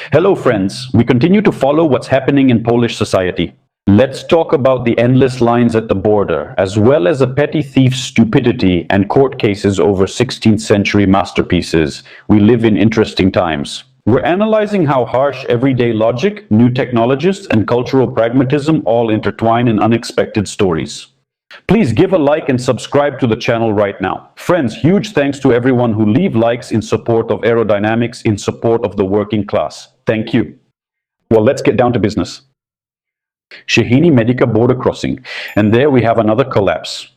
Hello friends, we continue to follow what's happening in Polish society. Let's talk about the endless lines at the border, as well as a petty thief's stupidity and court cases over 16th century masterpieces. We live in interesting times. We're analyzing how harsh everyday logic, new technologies, and cultural pragmatism all intertwine in unexpected stories. Please give a like and subscribe to the channel right now. Friends, huge thanks to everyone who leave likes in support of aerodynamics, in support of the working class. Thank you. Well, let's get down to business. Shahini Medica border crossing, and there we have another collapse.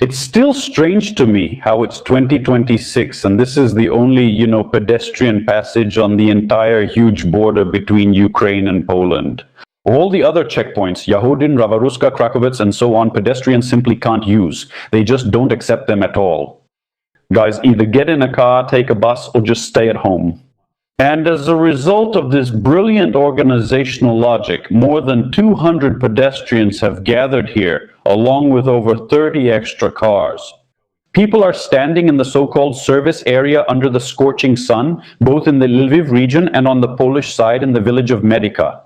It's still strange to me how it's 2026 and this is the only, pedestrian passage on the entire huge border between Ukraine and Poland. All the other checkpoints, Yahodin, Ravaruska, Krakowicz, and so on, pedestrians simply can't use. They just don't accept them at all. Guys, either get in a car, take a bus, or just stay at home. And as a result of this brilliant organizational logic, more than 200 pedestrians have gathered here, along with over 30 extra cars. People are standing in the so-called service area under the scorching sun, both in the Lviv region and on the Polish side in the village of Medica.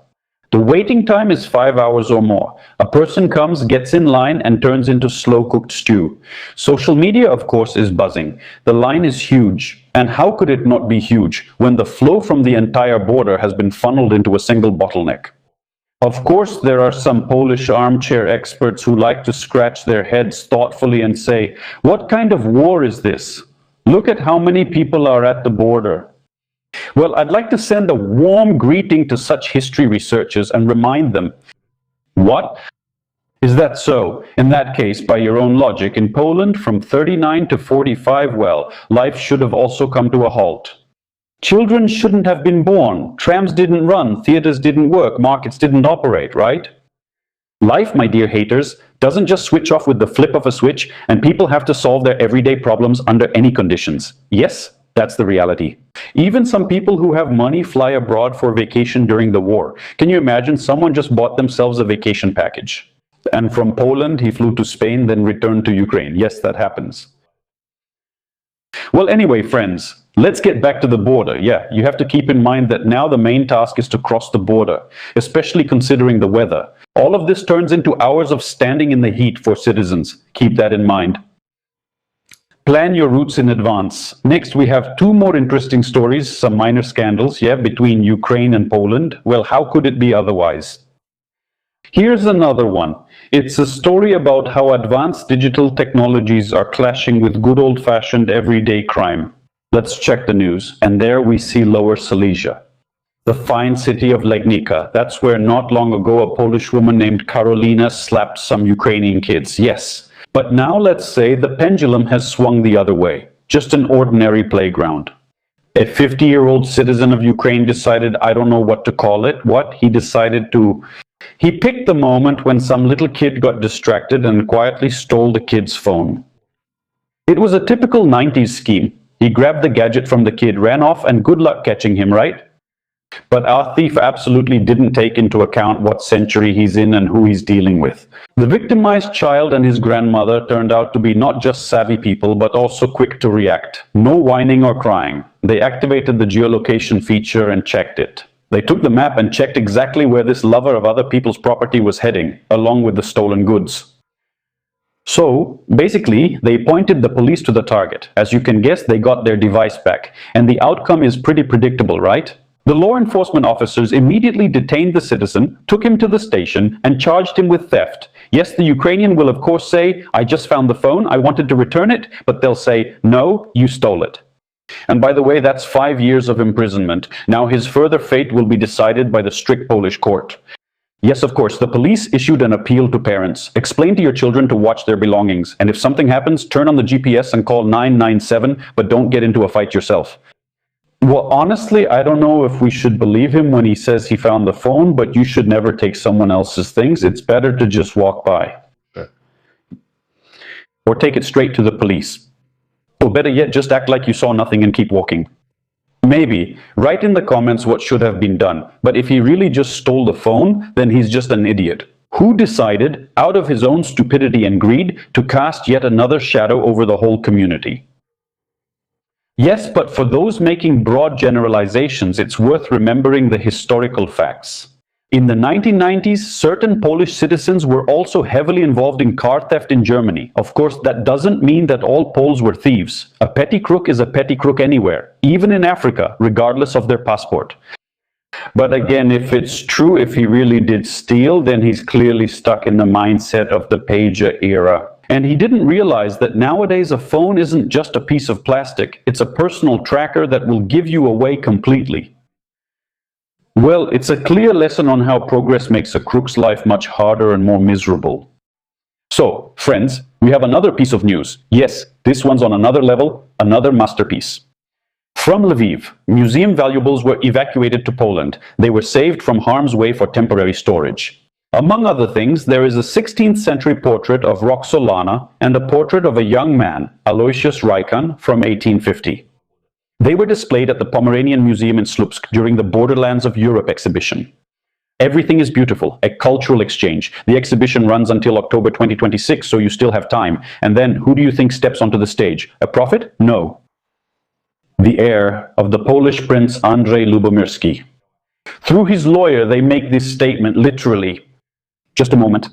The waiting time is 5 hours or more. A person comes, gets in line, and turns into slow-cooked stew. Social media, of course, is buzzing. The line is huge. And how could it not be huge when the flow from the entire border has been funneled into a single bottleneck? Of course, there are some Polish armchair experts who like to scratch their heads thoughtfully and say, "What kind of war is this? Look at how many people are at the border." Well, I'd like to send a warm greeting to such history researchers and remind them, what? Is that so? In that case, by your own logic, in Poland, from 39 to 45, well, life should have also come to a halt. Children shouldn't have been born, trams didn't run, theaters didn't work, markets didn't operate, right? Life, my dear haters, doesn't just switch off with the flip of a switch, and people have to solve their everyday problems under any conditions. Yes, that's the reality. Even some people who have money fly abroad for vacation during the war. Can you imagine someone just bought themselves a vacation package? And from Poland, he flew to Spain, then returned to Ukraine. Yes, that happens. Well, anyway, friends, let's get back to the border. Yeah, you have to keep in mind that now the main task is to cross the border, especially considering the weather. All of this turns into hours of standing in the heat for citizens. Keep that in mind. Plan your routes in advance. Next, we have two more interesting stories, some minor scandals, between Ukraine and Poland. Well, how could it be otherwise? Here's another one. It's a story about how advanced digital technologies are clashing with good old-fashioned everyday crime. Let's check the news, and there we see Lower Silesia. The fine city of Legnica. That's where not long ago a Polish woman named Karolina slapped some Ukrainian kids. Yes. But now let's say the pendulum has swung the other way. Just an ordinary playground. A 50-year-old citizen of Ukraine decided, I don't know what to call it. He picked the moment when some little kid got distracted and quietly stole the kid's phone. It was a typical 90s scheme. He grabbed the gadget from the kid, ran off, and good luck catching him, right? But our thief absolutely didn't take into account what century he's in and who he's dealing with. The victimized child and his grandmother turned out to be not just savvy people, but also quick to react. No whining or crying. They activated the geolocation feature and checked it. They took the map and checked exactly where this lover of other people's property was heading, along with the stolen goods. So, basically, they pointed the police to the target. As you can guess, they got their device back. And the outcome is pretty predictable, right? The law enforcement officers immediately detained the citizen, took him to the station, and charged him with theft. Yes, the Ukrainian will of course say, I just found the phone, I wanted to return it, but they'll say, no, you stole it. And by the way, that's 5 years of imprisonment. Now his further fate will be decided by the strict Polish court. Yes, of course, the police issued an appeal to parents. Explain to your children to watch their belongings, and if something happens, turn on the GPS and call 997, but don't get into a fight yourself. Well, honestly, I don't know if we should believe him when he says he found the phone, but you should never take someone else's things. It's better to just walk by. Sure. Or take it straight to the police. Or better yet, just act like you saw nothing and keep walking. Maybe. Write in the comments what should have been done. But if he really just stole the phone, then he's just an idiot. Who decided, out of his own stupidity and greed, to cast yet another shadow over the whole community? Yes, but for those making broad generalizations, it's worth remembering the historical facts. In the 1990s, certain Polish citizens were also heavily involved in car theft in Germany. Of course, that doesn't mean that all Poles were thieves. A petty crook is a petty crook anywhere, even in Africa, regardless of their passport. But again, if it's true, if he really did steal, then he's clearly stuck in the mindset of the pager era. And he didn't realize that nowadays a phone isn't just a piece of plastic, it's a personal tracker that will give you away completely. Well, it's a clear lesson on how progress makes a crook's life much harder and more miserable. So, friends, we have another piece of news. Yes, this one's on another level, another masterpiece. From Lviv, museum valuables were evacuated to Poland. They were saved from harm's way for temporary storage. Among other things, there is a 16th century portrait of Roxolana and a portrait of a young man, Aloysius Raikan, from 1850. They were displayed at the Pomeranian Museum in Slupsk during the Borderlands of Europe exhibition. Everything is beautiful, a cultural exchange. The exhibition runs until October 2026, so you still have time. And then, who do you think steps onto the stage? A prophet? No. The heir of the Polish prince Andrzej Lubomirski. Through his lawyer, they make this statement literally. Just a moment.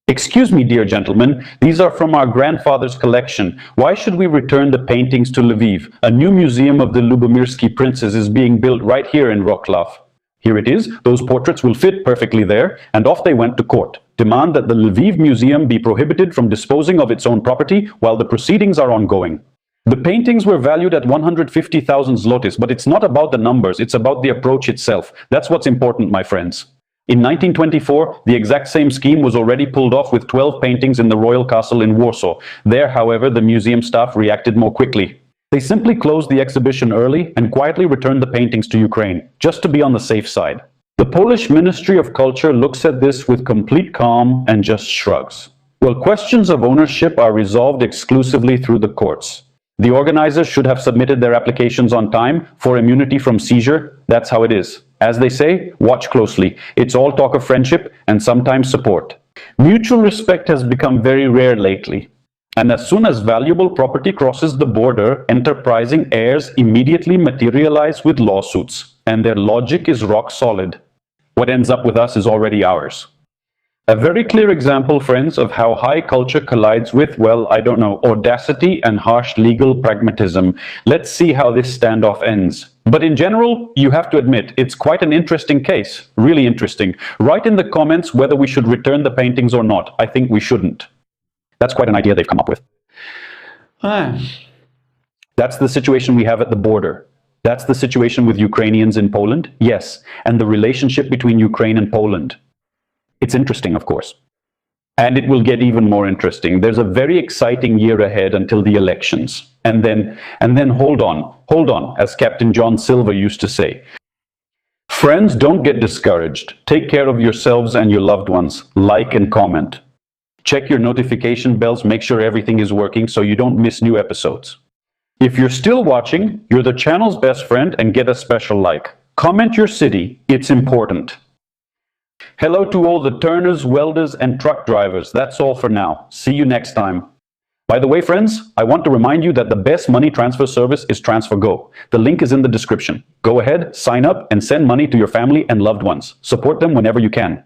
Excuse me, dear gentlemen, these are from our grandfather's collection. Why should we return the paintings to Lviv? A new museum of the Lubomirski princes is being built right here in Wrocław. Here it is, those portraits will fit perfectly there, and off they went to court. Demand that the Lviv Museum be prohibited from disposing of its own property while the proceedings are ongoing. The paintings were valued at 150,000 zlotys, but it's not about the numbers, it's about the approach itself. That's what's important, my friends. In 1924, the exact same scheme was already pulled off with 12 paintings in the Royal Castle in Warsaw. There, however, the museum staff reacted more quickly. They simply closed the exhibition early and quietly returned the paintings to Ukraine, just to be on the safe side. The Polish Ministry of Culture looks at this with complete calm and just shrugs. Well, questions of ownership are resolved exclusively through the courts. The organizers should have submitted their applications on time for immunity from seizure. That's how it is. As they say, watch closely. It's all talk of friendship and sometimes support. Mutual respect has become very rare lately. And as soon as valuable property crosses the border, enterprising heirs immediately materialize with lawsuits. And their logic is rock solid. What ends up with us is already ours. A very clear example, friends, of how high culture collides with, well, I don't know, audacity and harsh legal pragmatism. Let's see how this standoff ends. But in general, you have to admit, it's quite an interesting case. Really interesting. Write in the comments whether we should return the paintings or not. I think we shouldn't. That's quite an idea they've come up with. That's the situation we have at the border. That's the situation with Ukrainians in Poland? Yes. And the relationship between Ukraine and Poland. It's interesting, of course. And it will get even more interesting. There's a very exciting year ahead until the elections. And then hold on, as Captain John Silver used to say. Friends, don't get discouraged. Take care of yourselves and your loved ones. Like and comment. Check your notification bells, make sure everything is working so you don't miss new episodes. If you're still watching, you're the channel's best friend and get a special like. Comment your city, it's important. Hello to all the turners, welders, and truck drivers. That's all for now. See you next time. By the way, friends, I want to remind you that the best money transfer service is TransferGo. The link is in the description. Go ahead, sign up, and send money to your family and loved ones. Support them whenever you can.